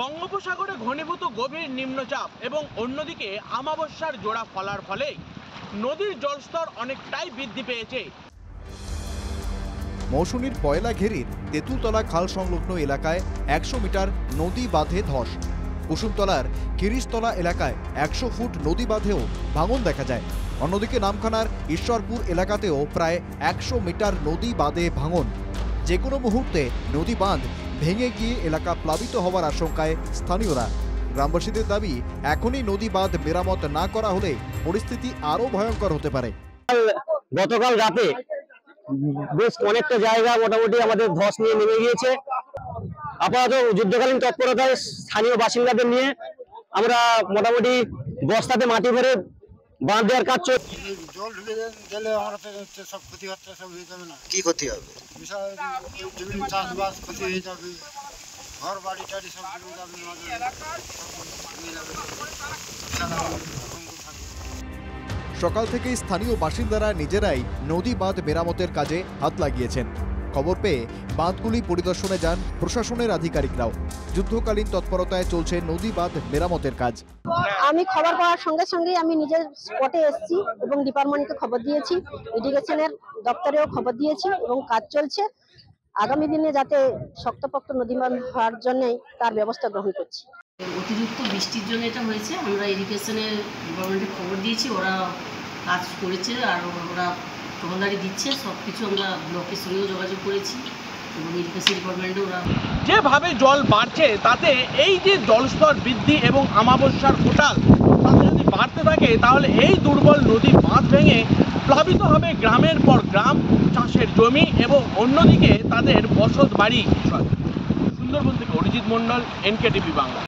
বঙ্গোপসাগরে ঘনীভূত গভীর নিম্নচাপ এবং অন্যদিকে আমাবস্যার জোড়া ফলার ফলে নদীর জলস্তর অনেকটাই বৃদ্ধি পেয়েছে। মৌসুমীর পয়লা ঘেরির তেঁতুলতলা খাল সংলগ্ন এলাকায় ১০০ মিটার নদী বাঁধে ধস। কুসুমতলার কিরিশতলা এলাকায় ১০০ ফুট নদী বাঁধেও ভাঙন দেখা যায়। অন্যদিকে নামখানার ঈশ্বরপুর এলাকাতেও প্রায় ১০০ মিটার নদী বাঁধে ভাঙন। যে কোনো মুহূর্তে নদী বাঁধ ভেঙে গিয়ে এলাকা প্লাবিত হওয়ার আশঙ্কায় স্থানীয়রা। গ্রামবাসীদের দাবি, এখনই নদী বাঁধ মেরামত না করা হলে পরিস্থিতি আরও ভয়ঙ্কর হতে পারে। গতকাল রাতে বেশ অনেকটা জায়গা মোটামুটি আমাদের ধস নিয়ে নেমে গিয়েছে। আপাতত যুদ্ধকালীন তৎপরতায় স্থানীয় বাসিন্দাদের নিয়ে আমরা মোটামুটি বস্তাতে মাটি ভরে বাঁধ দেওয়ার কাজ চলছে। জল ঢুকে গেলে আমরা সব ক্ষতি হচ্ছে, সব হয়ে যাবে না। কি ক্ষতি হবে? জমি চাষবাস ক্ষতি হয়ে যাবে, ঘর বাড়ি টাড়ি সব ডুবে যাবে। সকাল থেকেই স্থানীয় বাসিন্দারা নিজেরাই নদী বাঁধ মেরামতের কাজে হাত লাগিয়েছেন। খবর পেয়ে বাঁধগুলি পরিদর্শনে যান প্রশাসনের আধিকারিকরাও। যুদ্ধকালীন তৎপরতায় চলছে নদী বাঁধ মেরামতের কাজ। আমি খবর পাওয়ার সঙ্গে সঙ্গে আমি নিজের স্পটে এসেছি এবং ডিপার্টমেন্টকে খবর দিয়েছি, ইরিগেশনের দপ্তরেও খবর দিয়েছি এবং কাজ চলছে। আগামী দিনে যাতে শক্তপোক্ত নদী বাঁধ হওয়ার জন্য তার ব্যবস্থা গ্রহণ করছি। অতিরিক্ত বৃষ্টির জন্য এটা হয়েছে। আমরা ইরিগেশনের ডিপার্টমেন্টে খবর দিয়েছি, ওরা কাজ করেছে আর ওরা টহলদারি দিচ্ছে। সব কিছু আমরা ব্লকের সঙ্গেও যোগাযোগ করেছি এবং ইরিগেশন ডিপার্টমেন্টে ওরা যেভাবে জল বাড়ছে তাতে এই যে জলস্তর বৃদ্ধি এবং আমাবস্যার কোটাল তাতে যদি বাড়তে থাকে তাহলে এই দুর্বল নদী বাঁধ ভেঙে প্লাবিত হবে গ্রামের পর গ্রাম, চাষের জমি এবং অন্যদিকে তাদের বসত বাড়ি। সুন্দরবন থেকে অরিজিৎ মণ্ডল, NKTV বাংলা।